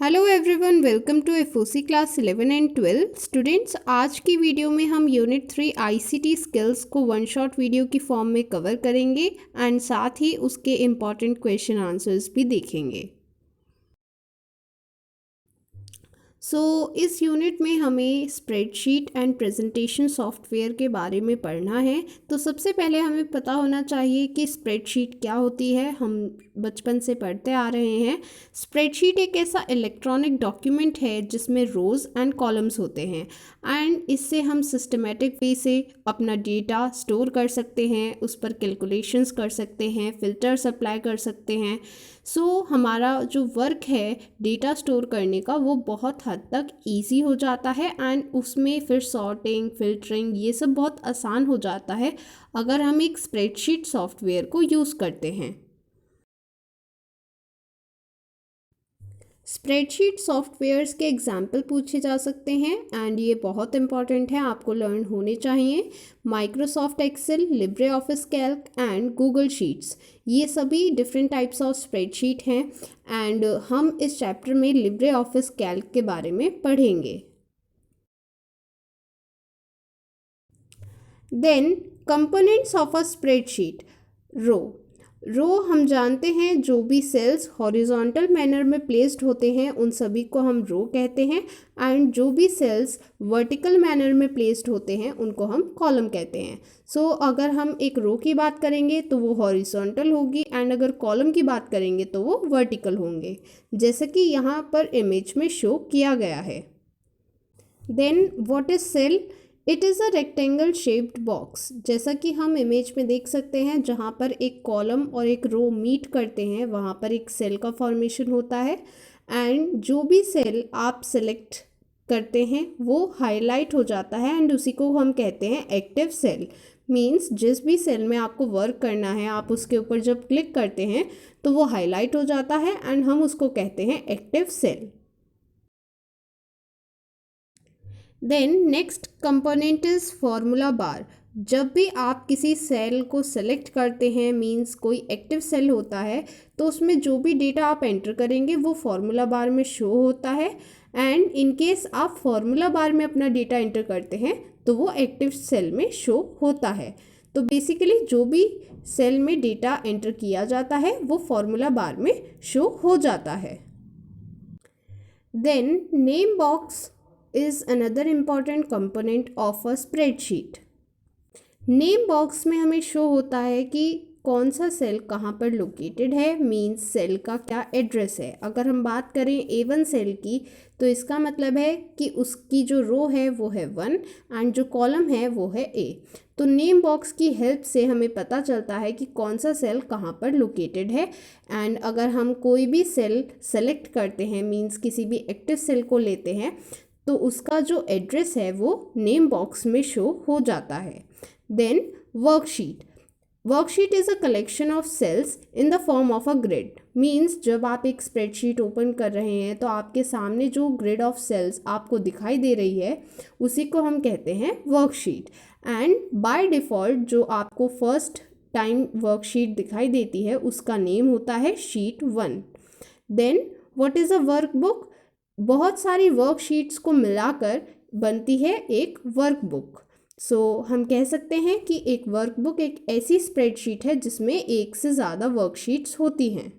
Hello everyone, welcome to FOC class 11 and 12 students. आज की video में हम यूनिट 3 आईसीटी स्किल्स को वन शॉट वीडियो की फॉर्म में कवर करेंगे एंड साथ ही उसके इम्पॉर्टेंट क्वेश्चन आंसर्स भी देखेंगे। इस यूनिट में हमें स्प्रेडशीट एंड प्रेजेंटेशन सॉफ्टवेयर के बारे में पढ़ना है। तो सबसे पहले हमें पता होना चाहिए कि स्प्रेडशीट क्या होती है। हम बचपन से पढ़ते आ रहे हैं। स्प्रेडशीट एक ऐसा इलेक्ट्रॉनिक डॉक्यूमेंट है जिसमें रोज़ एंड कॉलम्स होते हैं एंड इससे हम सिस्टमेटिक वे से अपना डेटा स्टोर कर सकते हैं, उस पर कैलकुलेशंस कर सकते हैं, फ़िल्टर्स अप्लाई कर सकते हैं। हमारा जो वर्क है डेटा स्टोर करने का वो बहुत हद तक इजी हो जाता है एंड उसमें फिर सॉर्टिंग, फिल्टरिंग ये सब बहुत आसान हो जाता है अगर हम एक स्प्रेडशीट सॉफ्टवेयर को यूज़ करते हैं। स्प्रेडशीट सॉफ्टवेयर्स के एग्जाम्पल पूछे जा सकते हैं एंड ये बहुत इंपॉर्टेंट है, आपको लर्न होने चाहिए। Microsoft Excel, Libre Office Calc and Google Sheets, ये सभी डिफरेंट टाइप्स ऑफ स्प्रेडशीट हैं एंड हम इस चैप्टर में लिब्रे ऑफिस कैल्क के बारे में पढ़ेंगे। Then components of a spreadsheet. Row हम जानते हैं जो भी सेल्स हॉरिजॉन्टल मैनर में प्लेस्ड होते हैं उन सभी को हम रो कहते हैं एंड जो भी सेल्स वर्टिकल मैनर में प्लेस्ड होते हैं उनको हम कॉलम कहते हैं। अगर हम एक रो की बात करेंगे तो वो हॉरिजॉन्टल होगी एंड अगर कॉलम की बात करेंगे तो वो वर्टिकल होंगे, जैसे कि यहाँ पर इमेज में शो किया गया है। Then what is cell? It is a rectangle shaped box, जैसा कि हम इमेज में देख सकते हैं जहाँ पर एक कॉलम और एक रो मीट करते हैं वहाँ पर एक सेल का फॉर्मेशन होता है एंड जो भी सेल आप सेलेक्ट करते हैं वो हाईलाइट हो जाता है एंड उसी को हम कहते हैं एक्टिव सेल। मीन्स जिस भी सेल में आपको वर्क करना है आप उसके ऊपर जब क्लिक करते हैं तो वो हाईलाइट हो जाता है एंड हम उसको कहते हैं active cell. Then next component is formula bar. जब भी आप किसी सेल को सेलेक्ट करते हैं मींस कोई एक्टिव सेल होता है तो उसमें जो भी डेटा आप एंटर करेंगे वो फार्मूला बार में शो होता है एंड इन केस आप फार्मूला बार में अपना डेटा एंटर करते हैं तो वो एक्टिव सेल में शो होता है। तो बेसिकली जो भी सेल में डेटा एंटर किया जाता है वो फार्मूला बार में शो हो जाता है। Then name box is another important component of a spreadsheet. Name box में हमें शो होता है कि कौन सा सेल कहाँ पर लोकेटेड है, मींस सेल का क्या एड्रेस है। अगर हम बात करें A1 सेल की तो इसका मतलब है कि उसकी जो रो है वो है 1 एंड जो कॉलम है वो है A। तो नेम बॉक्स की हेल्प से हमें पता चलता है कि कौन सा सेल कहाँ पर लोकेटेड है एंड अगर हम कोई भी सेल सेलेक्ट करते हैं मींस किसी भी एक्टिव सेल को लेते हैं तो उसका जो एड्रेस है वो नेम बॉक्स में शो हो जाता है। Then worksheet is a collection of cells in the form of a grid. Means जब आप एक स्प्रेडशीट ओपन कर रहे हैं तो आपके सामने जो ग्रिड ऑफ सेल्स आपको दिखाई दे रही है उसी को हम कहते हैं वर्कशीट एंड बाय डिफ़ॉल्ट जो आपको फर्स्ट टाइम वर्कशीट दिखाई देती है उसका नेम होता है sheet 1। Then what is a workbook? बहुत सारी वर्कशीट्स को मिलाकर बनती है एक वर्कबुक। हम कह सकते हैं कि एक वर्कबुक एक ऐसी स्प्रेडशीट है जिसमें एक से ज़्यादा वर्कशीट्स होती हैं।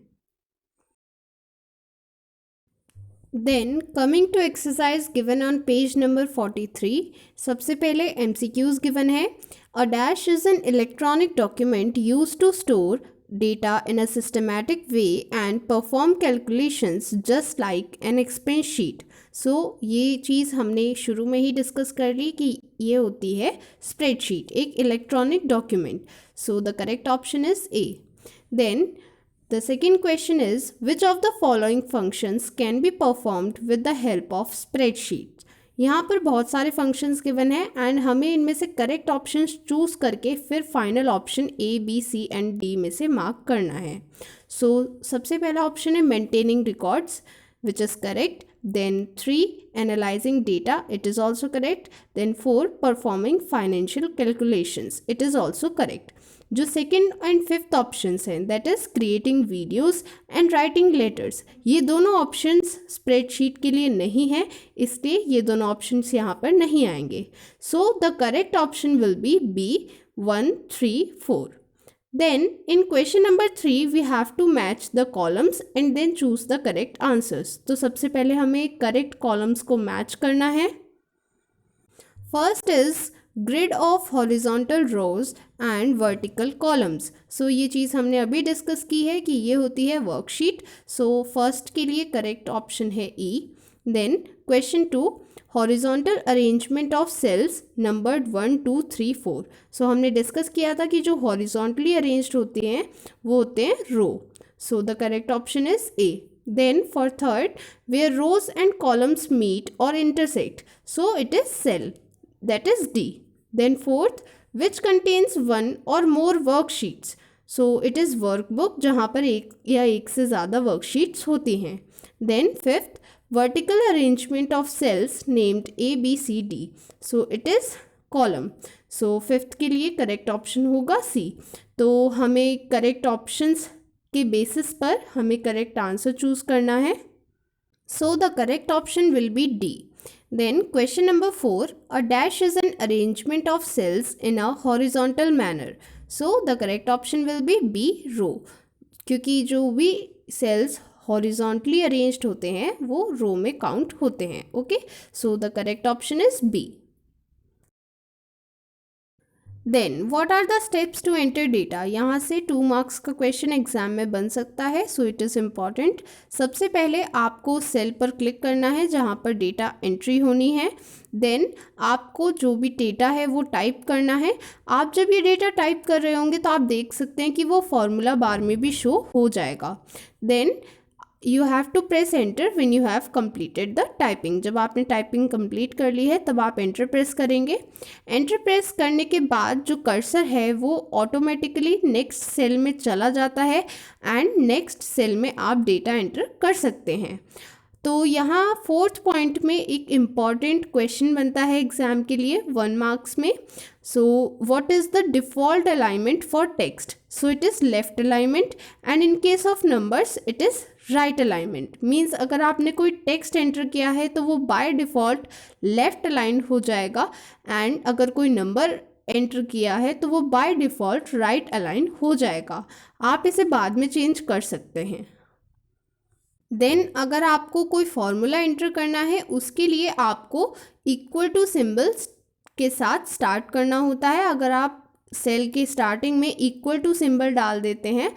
Then coming to exercise given on page number 43, सबसे पहले MCQs गिवन है। A dash is an electronic document used to store data in a systematic way and perform calculations just like an expense sheet. ये चीज़ हमने शुरू में ही discuss कर ली कि ये होती है स्प्रेडशीट, एक electronic document. The correct option is A. Then the second question is which of the following functions can be performed with the help of spreadsheet. यहाँ पर बहुत सारे फंक्शंस गिवन हैं एंड हमें इनमें से करेक्ट ऑप्शंस चूज़ करके फिर final option A, B, C and D में से मार्क करना है। सबसे पहला ऑप्शन है maintaining records which is correct. Then 3 analysing data, it is also correct. Then 4 performing financial calculations, it is also correct. जो सेकंड एंड फिफ्थ ऑप्शंस हैं that is creating videos and writing letters, ये दोनों options spreadsheet के लिए नहीं है, इसलिए ये दोनों ऑप्शंस यहाँ पर नहीं आएंगे. So the correct option will be B 1, 3, 4. Then in question number 3 we have to match the columns and then choose the correct answers. तो सबसे पहले हमें correct columns को match करना है. First is grid of horizontal rows and vertical columns. So ये चीज़ हमने अभी डिस्कस की है कि ये होती है वर्कशीट. So first के लिए correct option है E. Then question 2, horizontal arrangement of cells numbered 1, 2, 3, 4. So हमने डिस्कस किया था कि जो हॉरिजॉन्टली अरेंज्ड होते हैं वो होते हैं row. So the correct option is A. Then for third, where rows and columns meet और intersect, so it is cell, that is D. Then fourth, which contains 1 और more worksheets, so it is workbook जहाँ पर एक या एक से ज़्यादा worksheets होती हैं. Then fifth, vertical arrangement of cells named A, B, C, D. So it is column. So fifth के लिए करेक्ट ऑप्शन होगा C. तो हमें करेक्ट ऑप्शंस के बेसिस पर हमें करेक्ट आंसर चूज़ करना है. So the correct option will be D. Then question number 4, a dash is an arrangement of cells in a horizontal manner. So the correct option will be B, row. क्योंकि जो भी sales horizontally arranged होते हैं वो रो में count होते हैं. Okay, so the correct option is B. Then what are the steps to enter data. यहाँ से 2 मार्क्स का क्वेश्चन एग्जाम में बन सकता है, सो इट इज़ इम्पॉर्टेंट. सबसे पहले आपको सेल पर क्लिक करना है जहाँ पर डेटा एंट्री होनी है. देन आपको जो भी डेटा है वो टाइप करना है. आप जब ये डेटा टाइप कर रहे होंगे तो आप देख सकते हैं कि वो फॉर्मूला बार में भी शो हो जाएगा. Then you have to press enter when you have completed the typing. जब आपने टाइपिंग कंप्लीट कर ली है तब आप एंटर प्रेस करेंगे. एंटर प्रेस करने के बाद जो कर्सर है वो ऑटोमेटिकली नेक्स्ट सेल में चला जाता है एंड नेक्स्ट सेल में आप डेटा एंटर कर सकते हैं. तो यहाँ 4th पॉइंट में एक इम्पॉर्टेंट क्वेश्चन बनता है एग्जाम के लिए 1 मार्क्स में. So what is the default alignment for text. So it is left alignment and in case of numbers it is right alignment. Means अगर आपने कोई टेक्स्ट एंटर किया है तो वो बाय डिफ़ॉल्ट लेफ्ट अलाइन हो जाएगा एंड अगर कोई नंबर एंटर किया है तो वो बाय डिफ़ॉल्ट राइट अलाइन हो जाएगा. आप इसे बाद में चेंज कर सकते हैं. देन अगर आपको कोई फॉर्मूला एंटर करना है उसके लिए आपको इक्वल टू सिंबल्स के साथ स्टार्ट करना होता है. अगर आप सेल के स्टार्टिंग में इक्वल टू सिंबल डाल देते हैं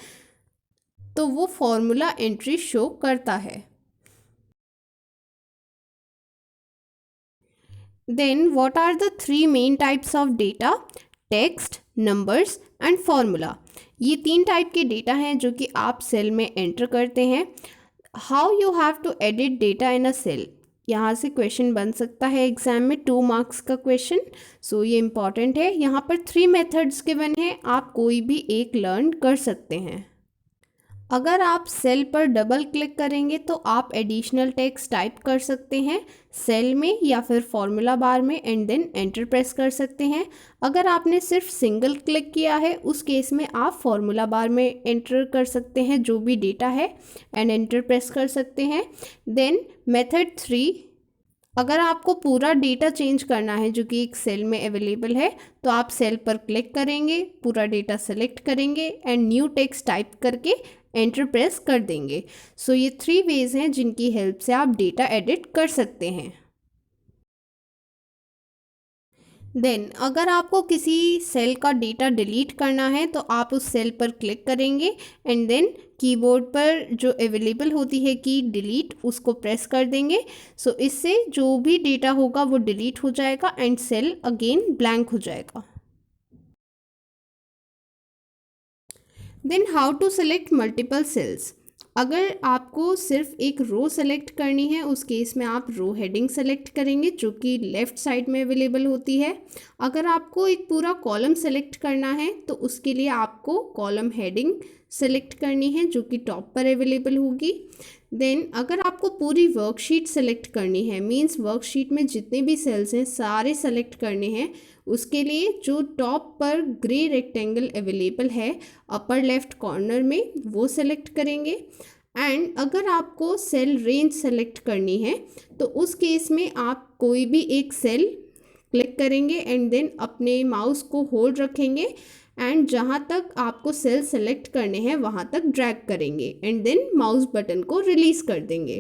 तो वो फॉर्मूला एंट्री शो करता है. Then what are the 3 main types of data. Text, numbers and formula. ये 3 टाइप के डेटा हैं जो कि आप सेल में एंटर करते हैं. How you have to edit data in a cell. यहाँ से क्वेश्चन बन सकता है एग्जाम में 2 मार्क्स का क्वेश्चन. सो ये इम्पॉर्टेंट है. यहाँ पर 3 मेथड्स गिवन हैं, आप कोई भी एक लर्न कर सकते हैं. अगर आप सेल पर डबल क्लिक करेंगे तो आप एडिशनल टेक्स्ट टाइप कर सकते हैं सेल में या फिर फॉर्मूला बार में एंड देन एंटर प्रेस कर सकते हैं. अगर आपने सिर्फ सिंगल क्लिक किया है उस केस में आप फॉर्मूला बार में एंटर कर सकते हैं जो भी डेटा है एंड एंटर प्रेस कर सकते हैं. देन मेथड 3, अगर आपको पूरा डेटा चेंज करना है जो कि एक सेल में अवेलेबल है तो आप सेल पर क्लिक करेंगे, पूरा डेटा सेलेक्ट करेंगे एंड न्यू टेक्स्ट टाइप करके एंटर प्रेस कर देंगे. सो ये 3 वेज हैं जिनकी हेल्प से आप डेटा एडिट कर सकते हैं. देन अगर आपको किसी सेल का डेटा डिलीट करना है तो आप उस सेल पर क्लिक करेंगे एंड देन कीबोर्ड पर जो अवेलेबल होती है की डिलीट उसको प्रेस कर देंगे. सो इससे जो भी डेटा होगा वो डिलीट हो जाएगा एंड सेल अगेन ब्लैंक हो जाएगा. Then how to select multiple cells. अगर आपको सिर्फ एक रो सेलेक्ट करनी है उस केस में आप रो हेडिंग सेलेक्ट करेंगे जो कि लेफ़्ट साइड में अवेलेबल होती है. अगर आपको एक पूरा कॉलम सेलेक्ट करना है तो उसके लिए आपको कॉलम हेडिंग सेलेक्ट करनी है जो कि टॉप पर अवेलेबल होगी। देन अगर आपको पूरी वर्कशीट सेलेक्ट करनी है, मींस वर्कशीट में जितने भी सेल्स हैं सारे सेलेक्ट करने हैं, उसके लिए जो टॉप पर ग्रे रेक्टेंगल अवेलेबल है अपर लेफ्ट कॉर्नर में वो सेलेक्ट करेंगे। एंड अगर आपको सेल रेंज सेलेक्ट करनी है तो उस केस में आप कोई भी एक सेल क्लिक करेंगे एंड देन अपने माउस को होल्ड रखेंगे एंड जहाँ तक आपको सेल सेलेक्ट करने हैं वहाँ तक ड्रैग करेंगे एंड देन माउस बटन को रिलीज़ कर देंगे।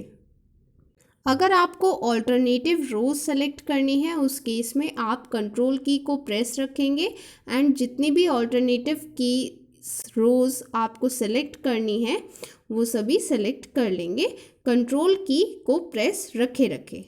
अगर आपको ऑल्टरनेटिव रोज सेलेक्ट करनी है उस केस में आप कंट्रोल की को प्रेस रखेंगे एंड जितनी भी ऑल्टरनेटिव की रोज आपको सेलेक्ट करनी है वो सभी सेलेक्ट कर लेंगे, कंट्रोल की को प्रेस रखे।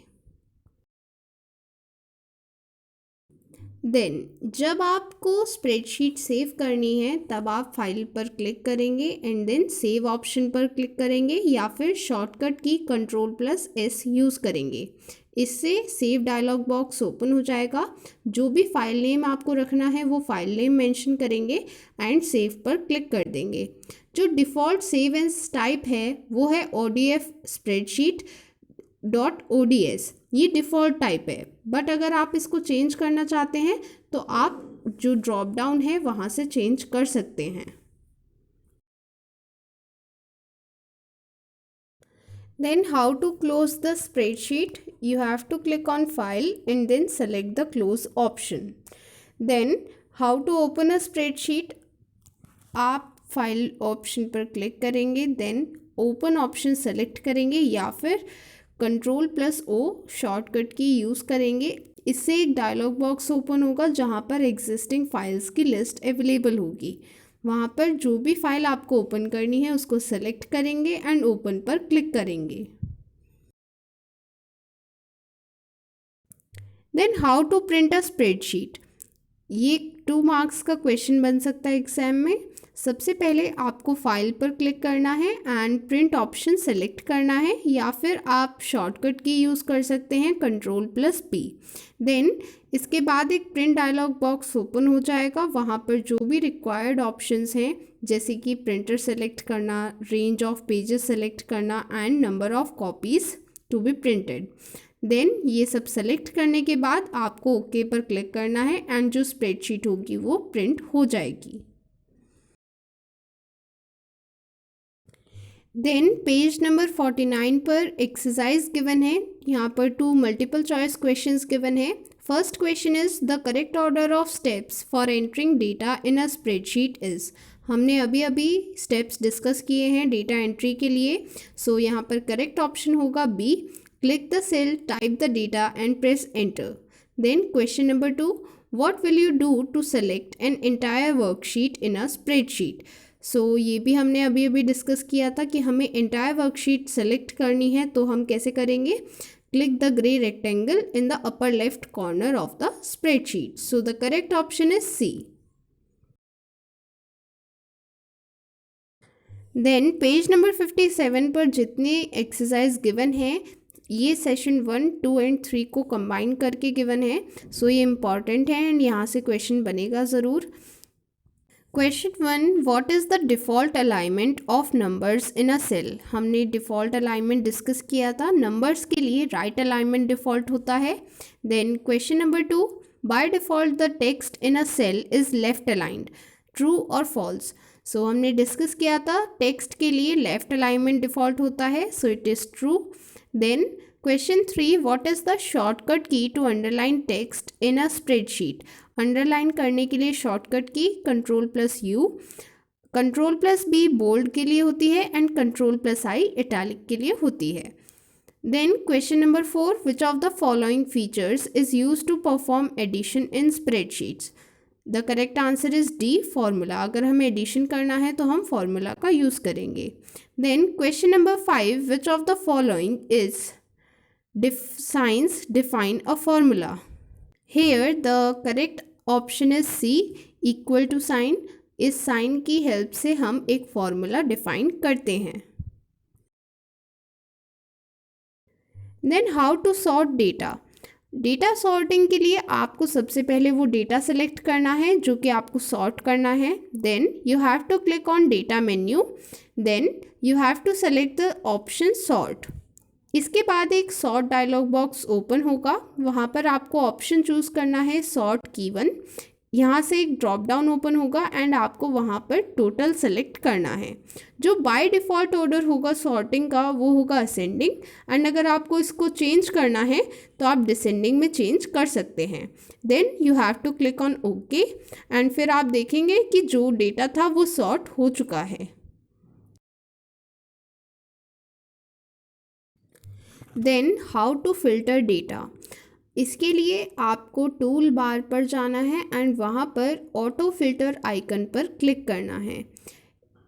देन जब आपको स्प्रेडशीट सेव करनी है तब आप फाइल पर क्लिक करेंगे एंड देन सेव ऑप्शन पर क्लिक करेंगे या फिर शॉर्टकट की Ctrl+S यूज़ करेंगे। इससे सेव डायलॉग बॉक्स ओपन हो जाएगा। जो भी फाइल नेम आपको रखना है वो फाइल नेम मेंशन करेंगे एंड सेव पर क्लिक कर देंगे। जो डिफ़ॉल्ट सेव एज टाइप है वो है ODF स्प्रेडशीट .ods, ये डिफ़ॉल्ट टाइप है, बट अगर आप इसको चेंज करना चाहते हैं तो आप जो ड्रॉप डाउन है वहाँ से चेंज कर सकते हैं। Then how to close the spreadsheet? You have to click on file and then select the close option. Then how to open a spreadsheet? आप फाइल ऑप्शन पर क्लिक करेंगे, देन ओपन ऑप्शन सेलेक्ट करेंगे या फिर Ctrl+O shortcut की use करेंगे। इससे एक डायलॉग बॉक्स ओपन होगा जहाँ पर एग्जिस्टिंग फाइल्स की लिस्ट अवेलेबल होगी। वहाँ पर जो भी फाइल आपको ओपन करनी है उसको सेलेक्ट करेंगे एंड ओपन पर क्लिक करेंगे। Then how to print a spreadsheet, ये 2 मार्क्स का क्वेश्चन बन सकता है एग्जाम में। सबसे पहले आपको फाइल पर क्लिक करना है एंड प्रिंट ऑप्शन सेलेक्ट करना है या फिर आप शॉर्टकट की यूज़ कर सकते हैं Ctrl+P। देन इसके बाद एक प्रिंट डायलॉग बॉक्स ओपन हो जाएगा। वहाँ पर जो भी रिक्वायर्ड ऑप्शंस हैं जैसे कि प्रिंटर सेलेक्ट करना, रेंज ऑफ पेजेस सेलेक्ट करना and number of copies to be printed, then ये सब सेलेक्ट करने के बाद आपको ओके पर क्लिक करना है एंड जो स्प्रेडशीट होगी वो प्रिंट हो जाएगी। देन पेज नंबर 49 पर एक्सरसाइज गिवन है। यहाँ पर 2 मल्टीपल चॉइस क्वेश्चंस गिवन है। First question is the correct order of steps for entering data in a spreadsheet is. हमने अभी स्टेप्स डिस्कस किए हैं डेटा एंट्री के लिए। सो यहाँ पर करेक्ट ऑप्शन होगा B, click the cell, type the data and press enter. Then question number 2, what will you do to select an entire worksheet in a spreadsheet? So ये भी हमने अभी डिस्कस किया था कि हमें entire worksheet select करनी है तो हम कैसे करेंगे? Click the gray rectangle in the upper left corner of the spreadsheet. So the correct option is C. Then page number 57 पर जितने एक्सरसाइज गिवन है ये सेशन 1, 2 एंड 3 को कंबाइन करके गिवन है। सो ये इम्पॉर्टेंट है एंड यहाँ से क्वेश्चन बनेगा ज़रूर। Question 1, what is the default alignment of numbers in a cell. हमने डिफ़ॉल्ट अलाइनमेंट डिस्कस किया था। नंबर्स के लिए राइट अलाइनमेंट डिफ़ॉल्ट होता है। Then question number 2, by default the text in a cell is left aligned, true और false. So हमने discuss किया था टेक्स्ट के लिए लेफ्ट अलाइनमेंट डिफ़ॉल्ट होता है, सो it is true. Then question 3, what is the shortcut key to underline text in a spreadsheet? Underline करने के लिए शॉर्टकट की Ctrl+U, Ctrl+B बोल्ड के लिए होती है एंड Ctrl+I इटैलिक के लिए होती है। Then question number 4, which of the following features is used to perform addition in spreadsheets? The correct answer is D, formula. अगर हमें एडिशन करना है तो हम फार्मूला का यूज़ करेंगे। Then question number 5, which of the following is signs define a formula. Here the correct option is C, equal to sign. इस sign की हेल्प से हम एक फार्मूला डिफाइन करते हैं। Then how to sort data. Data sorting के लिए आपको सबसे पहले वो डेटा सेलेक्ट करना है जो कि आपको सॉर्ट करना है। Then you have to click on data menu, then you have to select the option sort. इसके बाद एक सॉर्ट डायलॉग बॉक्स ओपन होगा, वहाँ पर आपको ऑप्शन चूज़ करना है सॉर्ट की1। यहाँ से एक ड्रॉप डाउन ओपन होगा एंड आपको वहाँ पर टोटल सेलेक्ट करना है। जो बाय डिफ़ॉल्ट ऑर्डर होगा सॉर्टिंग का वो होगा असेंडिंग, एंड अगर आपको इसको चेंज करना है तो आप डिसेंडिंग में चेंज कर सकते हैं। Then you have to click on okay and फिर आप देखेंगे कि जो डेटा था वो सॉर्ट हो चुका है। Then how to filter data, इसके लिए आपको टूल बार पर जाना है एंड वहाँ पर ऑटो फिल्टर आइकन पर क्लिक करना है।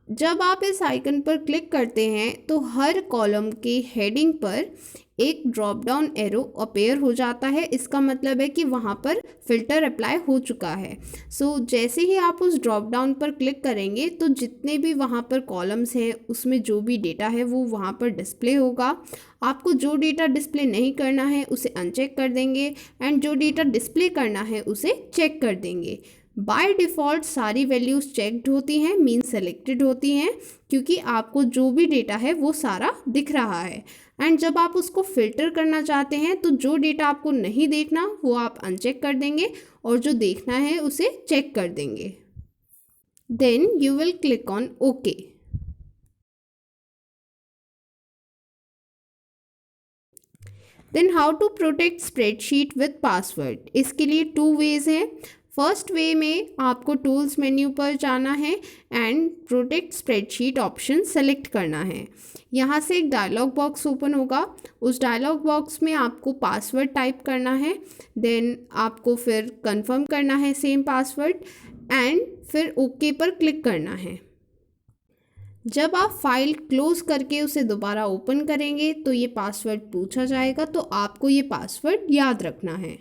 जब आप इस आइकन पर क्लिक करते हैं तो हर कॉलम के हेडिंग पर एक ड्रॉप डाउन एरो अपीयर हो जाता है। इसका मतलब है कि वहाँ पर फिल्टर अप्लाई हो चुका है। जैसे ही आप उस ड्रॉप डाउन पर क्लिक करेंगे तो जितने भी वहाँ पर कॉलम्स हैं उसमें जो भी डेटा है वो वहाँ पर डिस्प्ले होगा। आपको जो डेटा डिस्प्ले नहीं करना है उसे अनचेक कर देंगे एंड जो डेटा डिस्प्ले करना है उसे चेक कर देंगे। बाय डिफ़ॉल्ट सारी वैल्यूज़ चेक्ड होती हैं, मीन सेलेक्टेड होती हैं, क्योंकि आपको जो भी डेटा है वो सारा दिख रहा है। एंड जब आप उसको फिल्टर करना चाहते हैं तो जो डेटा आपको नहीं देखना वो आप अनचेक कर देंगे और जो देखना है उसे चेक कर देंगे। Then you will click on okay. Then how to protect spreadsheet with password, इसके लिए 2 वेज़ हैं। फर्स्ट वे में आपको टूल्स मेन्यू पर जाना है and protect spreadsheet option select करना है। यहाँ से एक डायलॉग बॉक्स ओपन होगा, उस डायलॉग बॉक्स में आपको पासवर्ड टाइप करना है। देन आपको फिर कंफर्म करना है सेम पासवर्ड एंड फिर ओके पर क्लिक करना है। जब आप फाइल क्लोज करके उसे दोबारा ओपन करेंगे तो ये पासवर्ड पूछा जाएगा, तो आपको ये पासवर्ड याद रखना है।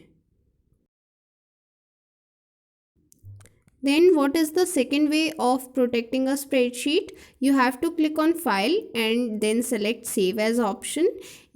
Then what is the second way of protecting a spreadsheet? You have to click on file and then select save as option.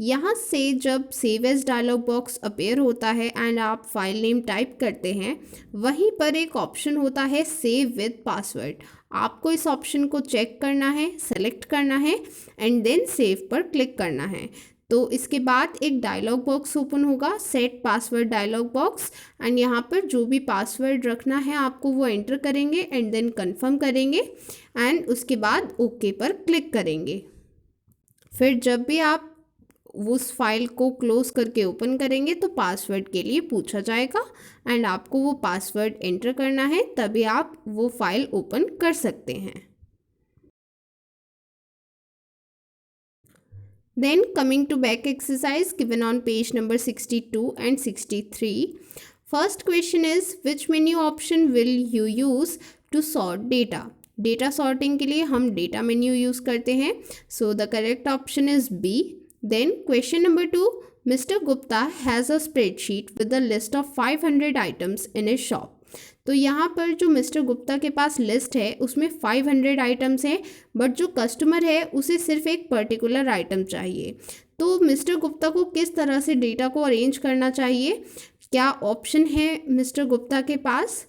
यहाँ से जब save as dialog box appear होता है and आप फाइल नेम टाइप करते हैं, वहीं पर एक ऑप्शन होता है save with password। आपको इस ऑप्शन को चेक करना है, सेलेक्ट करना है एंड देन सेव पर क्लिक करना है। तो इसके बाद एक डायलॉग बॉक्स ओपन होगा, set password dialog box, and यहाँ पर जो भी पासवर्ड रखना है आपको वो एंटर करेंगे एंड देन कंफर्म करेंगे एंड उसके बाद ओके पर क्लिक करेंगे। फिर जब भी आप उस फाइल को क्लोज करके ओपन करेंगे तो पासवर्ड के लिए पूछा जाएगा एंड आपको वो पासवर्ड एंटर करना है, तभी आप वो फाइल ओपन कर सकते हैं। Then coming to back exercise given on page number 62 and 63. First question is which menu option will you use to sort data? Data sorting के लिए हम data menu use करते हैं. So the correct option is B. Then question number 2. Mr. Gupta has a spreadsheet with a list of 500 items in his shop. तो यहाँ पर जो mister Gupta के पास लिस्ट है उसमें 500 आइटम्स हैं, बट जो कस्टमर है उसे सिर्फ एक पर्टिकुलर आइटम चाहिए। तो मिस्टर गुप्ता को किस तरह से डेटा को अरेंज करना चाहिए, क्या ऑप्शन है मिस्टर गुप्ता के पास?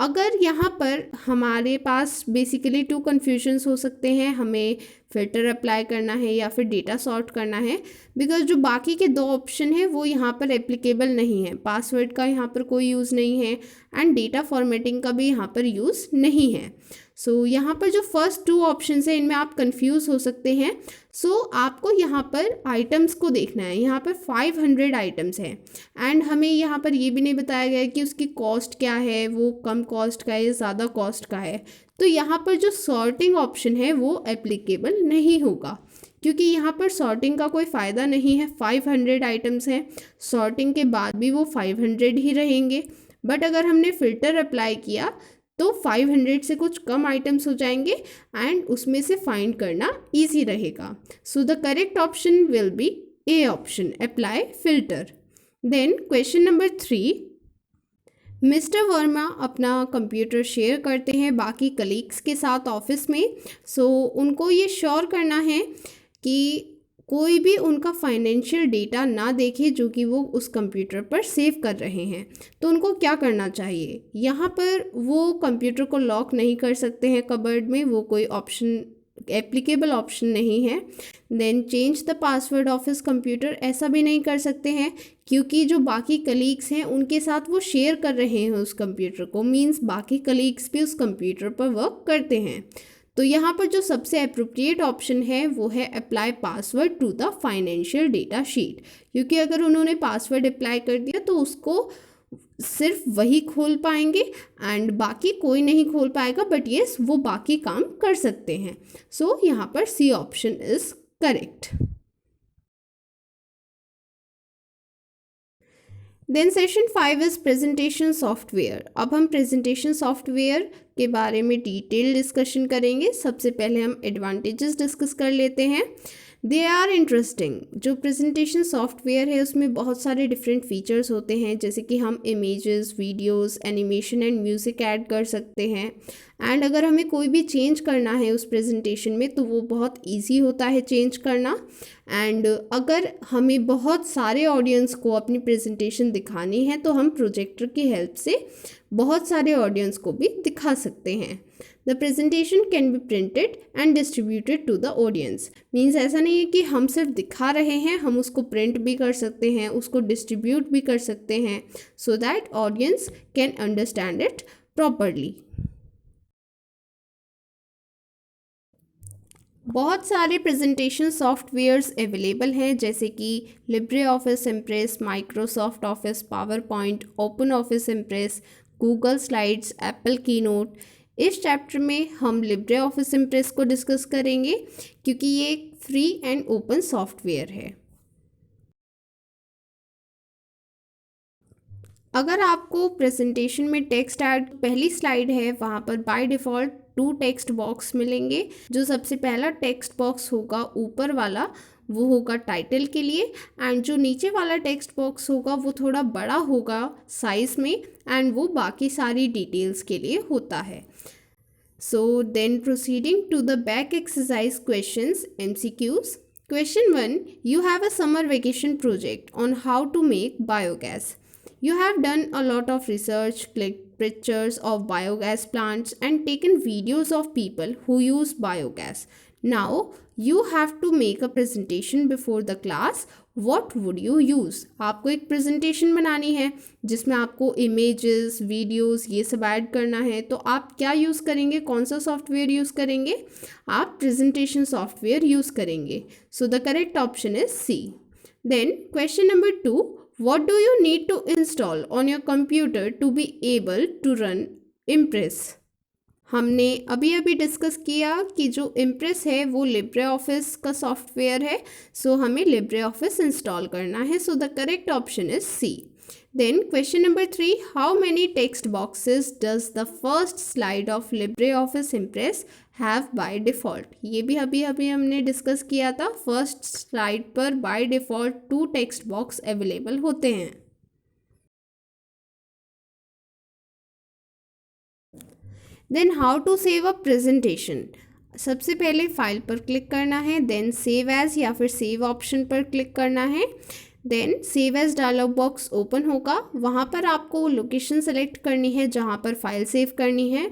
अगर यहाँ पर हमारे पास बेसिकली 2 कन्फ्यूजन्स हो सकते हैं, हमें फ़िल्टर अप्लाई करना है या फिर डेटा सॉर्ट करना है, बिकॉज जो बाकी के 2 ऑप्शन हैं वो यहाँ पर एप्लीकेबल नहीं है। पासवर्ड का यहाँ पर कोई यूज़ नहीं है एंड डेटा फॉर्मेटिंग का भी यहाँ पर यूज़ नहीं है। यहाँ पर जो फर्स्ट 2 ऑप्शन है इनमें आप कंफ्यूज हो सकते हैं। आपको यहाँ पर आइटम्स को देखना है, यहाँ पर 500 आइटम्स हैं एंड हमें यहाँ पर ये भी नहीं बताया गया है कि उसकी कॉस्ट क्या है, वो कम कॉस्ट का है या ज़्यादा कॉस्ट का है। तो यहाँ पर जो सॉर्टिंग ऑप्शन है वो एप्लीकेबल नहीं होगा, क्योंकि यहाँ पर सॉर्टिंग का कोई फ़ायदा नहीं है। 500 आइटम्स हैं, सॉर्टिंग के बाद भी वो 500 ही रहेंगे, बट अगर हमने फ़िल्टर अप्लाई किया तो 500 से कुछ कम आइटम्स हो जाएंगे एंड उसमें से फाइंड करना इजी रहेगा। The correct option will be A option, apply filter. Then question number 3, mister Verma अपना कंप्यूटर शेयर करते हैं बाकी कलीग्स के साथ ऑफिस में। उनको ये श्योर करना है कि कोई भी उनका फाइनेंशियल डेटा ना देखे जो कि वो उस कंप्यूटर पर सेव कर रहे हैं। तो उनको क्या करना चाहिए, यहाँ पर वो कंप्यूटर को लॉक नहीं कर सकते हैं कबर्ड में, वो कोई ऑप्शन एप्लीकेबल ऑप्शन नहीं है। Then change the password of his computer, ऐसा भी नहीं कर सकते हैं क्योंकि जो बाकी कलीग्स हैं उनके साथ वो शेयर कर रहे हैं उस कंप्यूटर को, मींस बाकी कलीग्स भी उस कंप्यूटर पर वर्क करते हैं। तो यहाँ पर जो सबसे अप्रोप्रिएट ऑप्शन है वो है apply password to the financial data sheet, क्योंकि अगर उन्होंने पासवर्ड अप्लाई कर दिया तो उसको सिर्फ वही खोल पाएंगे एंड बाकी कोई नहीं खोल पाएगा, बट येस वो बाकी काम कर सकते हैं। सो यहाँ पर C option is correct. Then session 5 is presentation software. अब हम प्रेजेंटेशन सॉफ्टवेयर के बारे में डिटेल डिस्कशन करेंगे। सबसे पहले हम एडवांटेजेस डिस्कस कर लेते हैं। They are interesting. जो प्रेजेंटेशन सॉफ्टवेयर है उसमें बहुत सारे डिफरेंट फीचर्स होते हैं, जैसे कि हम images, videos, animation and music add कर सकते हैं। एंड अगर हमें कोई भी चेंज करना है उस प्रेजेंटेशन में तो वो बहुत इजी होता है चेंज करना। एंड अगर हमें बहुत सारे ऑडियंस को अपनी प्रेजेंटेशन दिखानी है तो हम प्रोजेक्टर की हेल्प से बहुत सारे ऑडियंस को भी दिखा सकते हैं। The presentation can be printed and distributed to the audience. Means ऐसा नहीं है कि हम सिर्फ दिखा रहे हैं, हम उसको प्रिंट भी कर सकते हैं, उसको डिस्ट्रीब्यूट भी कर सकते हैं, so that audience can understand it properly. बहुत सारे प्रेजेंटेशन सॉफ्टवेयर्स अवेलेबल हैं, जैसे कि Libre Office impress, Microsoft office, power point, open office impress, Google slides, Apple keynote. इस चैप्टर में हम लिब्रे ऑफिस इम्प्रेस को डिस्कस करेंगे क्योंकि ये एक फ्री एंड ओपन सॉफ्टवेयर है। अगर आपको प्रेजेंटेशन में टेक्स्ट ऐड, पहली स्लाइड है वहाँ पर बाय डिफ़ॉल्ट 2 टेक्स्ट बॉक्स मिलेंगे। जो सबसे पहला टेक्स्ट बॉक्स होगा ऊपर वाला वो होगा टाइटल के लिए, एंड जो नीचे वाला टेक्स्ट बॉक्स होगा वो थोड़ा बड़ा होगा साइज़ में एंड वो बाकी सारी डिटेल्स के लिए होता है। So then proceeding to the back exercise questions, MCQs। Question 1. You have a summer vacation project on how to make biogas. You have done a lot of research, clicked pictures of biogas plants and taken videos of people who use biogas. Now you have to make a presentation before the class. What would you use? आपको एक presentation बनानी है जिसमें आपको images, videos ये सब add करना है, तो आप क्या यूज़ करेंगे, कौन सा सॉफ्टवेयर यूज़ करेंगे? आप प्रेजेंटेशन सॉफ्टवेयर यूज़ करेंगे। So the correct option is C. Then question number 2. What do you need to install on your computer to be able to run Impress? हमने अभी अभी डिस्कस किया कि जो इम्प्रेस है वो लिब्रे ऑफिस का सॉफ्टवेयर है, सो हमें लिब्रे ऑफिस इंस्टॉल करना है। So the correct option is C. Then question number 3. How many text boxes does the first slide of Libre Office Impress have by default? ये भी अभी अभी हमने डिस्कस किया था। फर्स्ट स्लाइड पर by default 2 text box available होते हैं। Then how to save a presentation. सबसे पहले फाइल पर क्लिक करना है, देन सेव एज या फिर सेव ऑप्शन पर क्लिक करना है। Then save as dialog box open होगा, वहाँ पर आपको लोकेशन सेलेक्ट करनी है जहाँ पर फाइल सेव करनी है।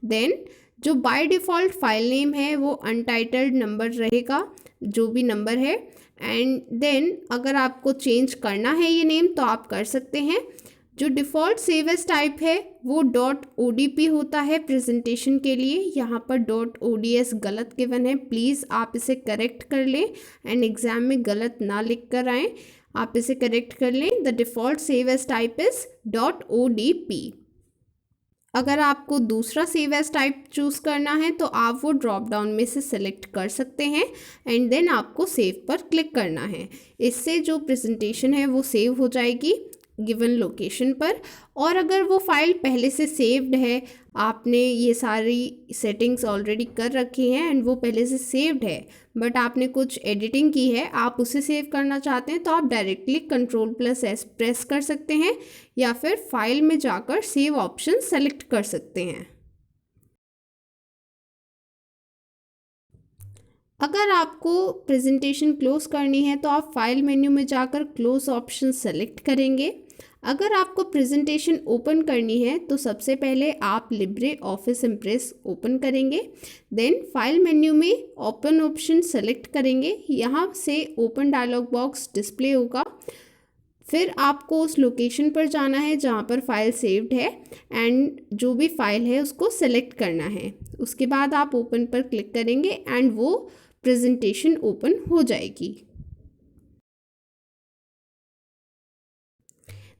देन जो बाय डिफ़ॉल्ट फाइल नेम है वो अनटाइटल्ड नंबर रहेगा, जो भी नंबर है। एंड देन अगर आपको चेंज करना है ये नेम तो आप कर सकते हैं। जो डिफ़ॉल्ट सेव एज टाइप है वो .odp होता है प्रेजेंटेशन के लिए। यहाँ पर .ods गलत गिवन है, प्लीज़ आप इसे करेक्ट कर लें एंड एग्ज़ाम में गलत ना लिख कर आएँ, आप इसे करेक्ट कर लें। The default save as type is .odp। अगर आपको दूसरा सेव एज टाइप चूज़ करना है तो आप वो ड्रॉप डाउन में से सिलेक्ट कर सकते हैं एंड देन आपको सेव पर क्लिक करना है। इससे जो प्रेजेंटेशन है वो सेव हो जाएगी गिवन लोकेशन पर। और अगर वो फाइल पहले से सेव्ड है, आपने ये सारी सेटिंग्स ऑलरेडी कर रखी हैं एंड वो पहले से सेव्ड है, बट आपने कुछ एडिटिंग की है, आप उसे सेव करना चाहते हैं, तो आप डायरेक्टली Ctrl+S प्रेस कर सकते हैं या फिर फाइल में जाकर सेव ऑप्शन सेलेक्ट कर सकते हैं। अगर आपको प्रेजेंटेशन क्लोज करनी है तो आप फाइल मेन्यू में जाकर क्लोज ऑप्शन सेलेक्ट करेंगे। अगर आपको प्रेजेंटेशन ओपन करनी है तो सबसे पहले आप लिब्रे ऑफिस इम्प्रेस ओपन करेंगे, देन फाइल मेन्यू में ओपन ऑप्शन सेलेक्ट करेंगे। यहाँ से ओपन डायलॉग बॉक्स डिस्प्ले होगा। फिर आपको उस लोकेशन पर जाना है जहाँ पर फाइल सेव्ड है एंड जो भी फाइल है उसको सेलेक्ट करना है। उसके बाद आप ओपन पर क्लिक करेंगे एंड वो प्रेजेंटेशन ओपन हो जाएगी।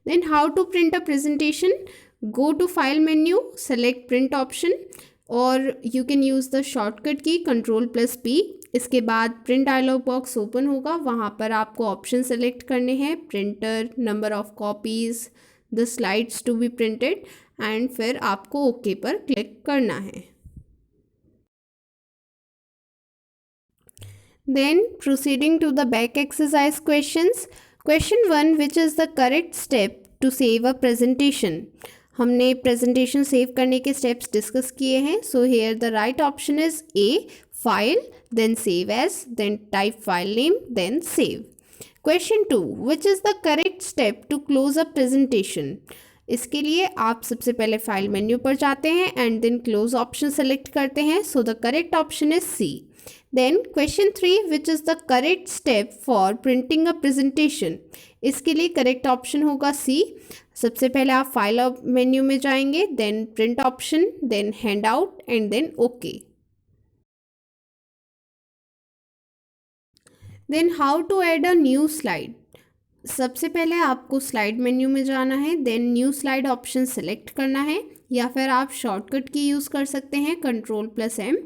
Then how to print a presentation? Go to file menu, select print option और you can use the shortcut key Ctrl+P। इसके बाद प्रिंट डायलॉग बॉक्स ओपन होगा, वहाँ पर आपको ऑप्शन सेलेक्ट करने हैं, printer, number of copies, the slides to be printed and फिर आपको ओके पर क्लिक करना है। Then proceeding to the back exercise questions. Question 1, which is the correct step to save a presentation? हमने presentation save करने के steps discuss किए हैं। So here the right option is A, file, then save as, then type file name, then save. Question 2, which is the correct step to close a presentation? इसके लिए आप सबसे पहले file menu पर जाते हैं and then close option select करते हैं। So the correct option is C. Then question 3, which is the correct step for printing a presentation? इसके लिए करेक्ट ऑप्शन होगा सी। सबसे पहले आप फाइल मेन्यू में जाएंगे, then print option, then handout and then okay. Then how to add a new slide? सबसे पहले आपको स्लाइड मेन्यू में जाना है, then new slide option select करना है या फिर आप शॉर्टकट की यूज़ कर सकते हैं Ctrl+M।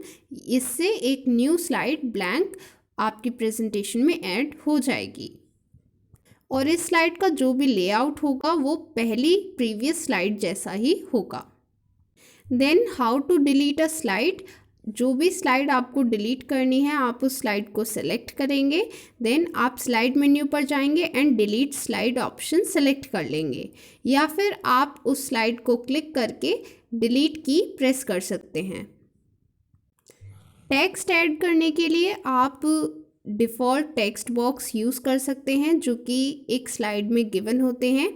इससे एक न्यू स्लाइड ब्लैंक आपकी प्रेजेंटेशन में ऐड हो जाएगी और इस स्लाइड का जो भी लेआउट होगा वो पहली प्रीवियस स्लाइड जैसा ही होगा। Then how to delete a slide? जो भी स्लाइड आपको डिलीट करनी है आप उस स्लाइड को सेलेक्ट करेंगे, देन आप स्लाइड मेन्यू पर जाएंगे and delete slide option select कर लेंगे या फिर आप उस स्लाइड को क्लिक करके डिलीट की प्रेस कर सकते हैं। टेक्स्ट ऐड करने के लिए आप डिफ़ॉल्ट टेक्स्ट बॉक्स यूज़ कर सकते हैं जो कि एक स्लाइड में गिवन होते हैं।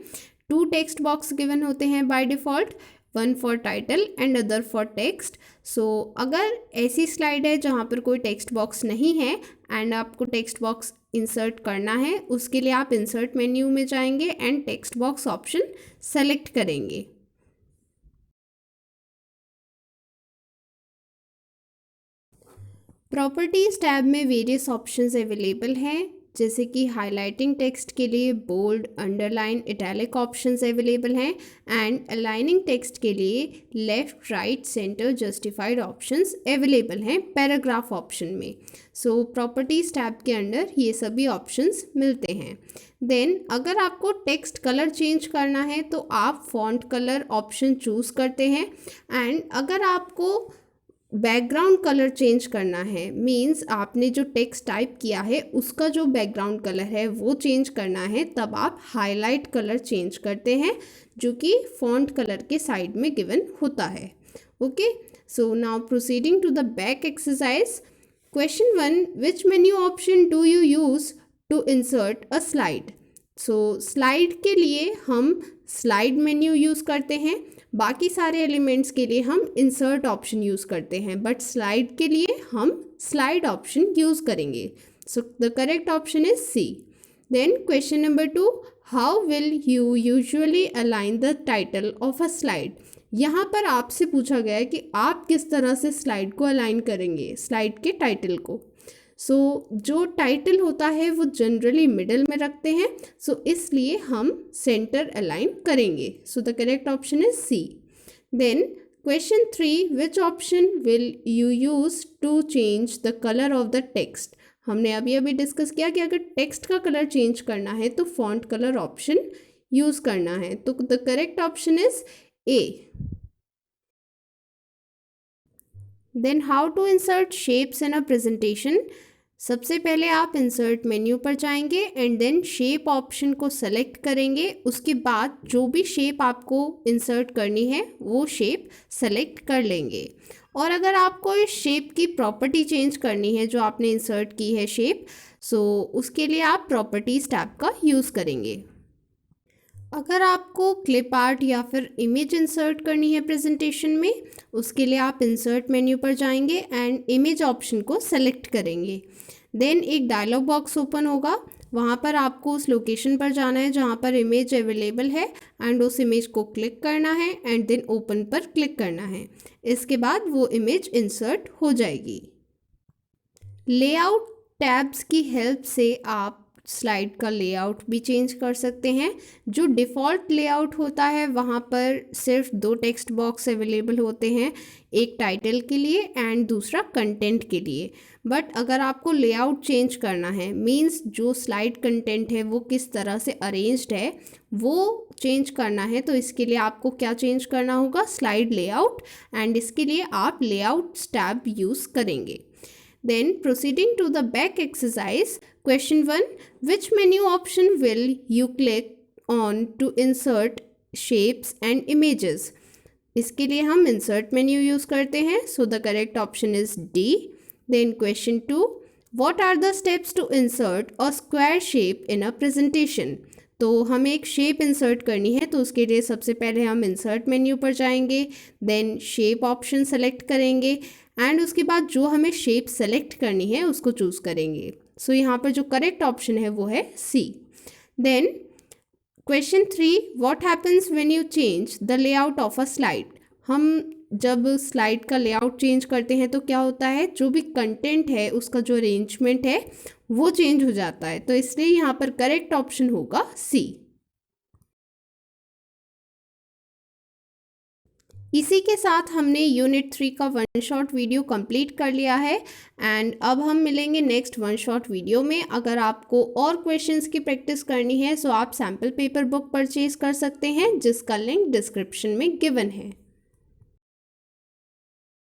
2 टेक्स्ट बॉक्स गिवन होते हैं by default, 1 for title and other for text. So अगर ऐसी स्लाइड है जहाँ पर कोई टेक्स्ट बॉक्स नहीं है एंड आपको टेक्स्ट बॉक्स इंसर्ट करना है, उसके लिए आप इंसर्ट मेन्यू में जाएंगे and text box option select करेंगे। प्रॉपर्टीज़ टैब में वेरियस ऑप्शंस अवेलेबल हैं, जैसे कि हाइलाइटिंग टेक्स्ट के लिए bold, underline, italic options available हैं एंड अलाइनिंग टेक्स्ट के लिए left, right, centre, justified options available हैं पैराग्राफ ऑप्शन में। सो प्रॉपर्टीज़ टैब के अंडर ये सभी ऑप्शंस मिलते हैं। देन अगर आपको टेक्स्ट कलर चेंज करना है तो आप फॉन्ट कलर ऑप्शन चूज़ करते हैं एंड अगर आपको बैकग्राउंड कलर चेंज करना है, मींस आपने जो टेक्स्ट टाइप किया है उसका जो बैकग्राउंड कलर है वो चेंज करना है, तब आप हाईलाइट कलर चेंज करते हैं जो कि फॉन्ट कलर के साइड में गिवन होता है। Okay, so now proceeding to the back exercise. Question 1, which menu option do you use to insert a slide? So slide के लिए हम स्लाइड मेन्यू यूज़ करते हैं, बाकी सारे एलिमेंट्स के लिए हम इंसर्ट ऑप्शन यूज़ करते हैं, बट स्लाइड के लिए हम स्लाइड ऑप्शन यूज़ करेंगे। So the correct option is C. Then question number 2, how will you usually align the title of a slide? यहाँ पर आपसे पूछा गया है कि आप किस तरह से स्लाइड को अलाइन करेंगे, स्लाइड के टाइटल को। सो जो टाइटल होता है वो जनरली मिडल में रखते हैं, सो इसलिए हम सेंटर अलाइन करेंगे। So the correct option is C. Then question 3, which option will you use to change the colour of the text? हमने अभी डिस्कस किया कि अगर टेक्स्ट का कलर चेंज करना है तो फॉन्ट कलर ऑप्शन यूज़ करना है, तो the correct option is A. Then how to insert shapes in a presentation? सबसे पहले आप इंसर्ट मेन्यू पर जाएंगे एंड देन शेप ऑप्शन को सेलेक्ट करेंगे। उसके बाद जो भी शेप आपको इंसर्ट करनी है वो शेप सेलेक्ट कर लेंगे। और अगर आपको इस शेप की प्रॉपर्टी चेंज करनी है जो आपने इंसर्ट की है शेप, सो उसके लिए आप प्रॉपर्टीज टैब का यूज़ करेंगे। अगर आपको क्लिप आर्ट या फिर इमेज इंसर्ट करनी है प्रेजेंटेशन में, उसके लिए आप इंसर्ट मेन्यू पर जाएंगे एंड इमेज ऑप्शन को सेलेक्ट करेंगे। देन एक डायलॉग बॉक्स ओपन होगा, वहाँ पर आपको उस लोकेशन पर जाना है जहाँ पर इमेज अवेलेबल है एंड उस इमेज को क्लिक करना है एंड देन ओपन पर क्लिक करना है। इसके बाद वो इमेज इंसर्ट हो जाएगी। लेआउट टैब्स की हेल्प से आप स्लाइड का लेआउट भी चेंज कर सकते हैं। जो डिफ़ॉल्ट लेआउट होता है वहाँ पर सिर्फ 2 टेक्स्ट बॉक्स अवेलेबल होते हैं, एक टाइटल के लिए एंड दूसरा कंटेंट के लिए। बट अगर आपको लेआउट चेंज करना है, मींस जो स्लाइड कंटेंट है वो किस तरह से अरेंज्ड है वो चेंज करना है, तो इसके लिए आपको क्या चेंज करना होगा, स्लाइड लेआउट, एंड इसके लिए आप लेआउट टैब यूज़ करेंगे। Then proceeding to the back exercise, question 1, which menu option will you click on to insert shapes and images? इसके लिए हम insert menu यूज़ करते हैं, so the correct option is D. Then question 2, what are the steps to insert a square shape in a presentation? तो हमें एक shape insert करनी है, तो उसके लिए सबसे पहले हम इंसर्ट मेन्यू पर जाएंगे, देन शेप ऑप्शन सेलेक्ट करेंगे एंड उसके बाद जो हमें शेप सेलेक्ट करनी है उसको चूज़ करेंगे। सो यहाँ पर जो करेक्ट ऑप्शन है वो है C. Then question 3, what happens when you change the layout of a slide? हम जब स्लाइड का लेआउट चेंज करते हैं तो क्या होता है, जो भी कंटेंट है उसका जो अरेंजमेंट है वो चेंज हो जाता है, तो इसलिए यहाँ पर करेक्ट ऑप्शन होगा सी। इसी के साथ हमने यूनिट 3 का 1 शॉट वीडियो कंप्लीट कर लिया है एंड अब हम मिलेंगे नेक्स्ट 1 शॉट वीडियो में। अगर आपको और क्वेश्चंस की प्रैक्टिस करनी है सो आप सैम्पल पेपर बुक परचेज कर सकते हैं जिसका लिंक डिस्क्रिप्शन में गिवन है।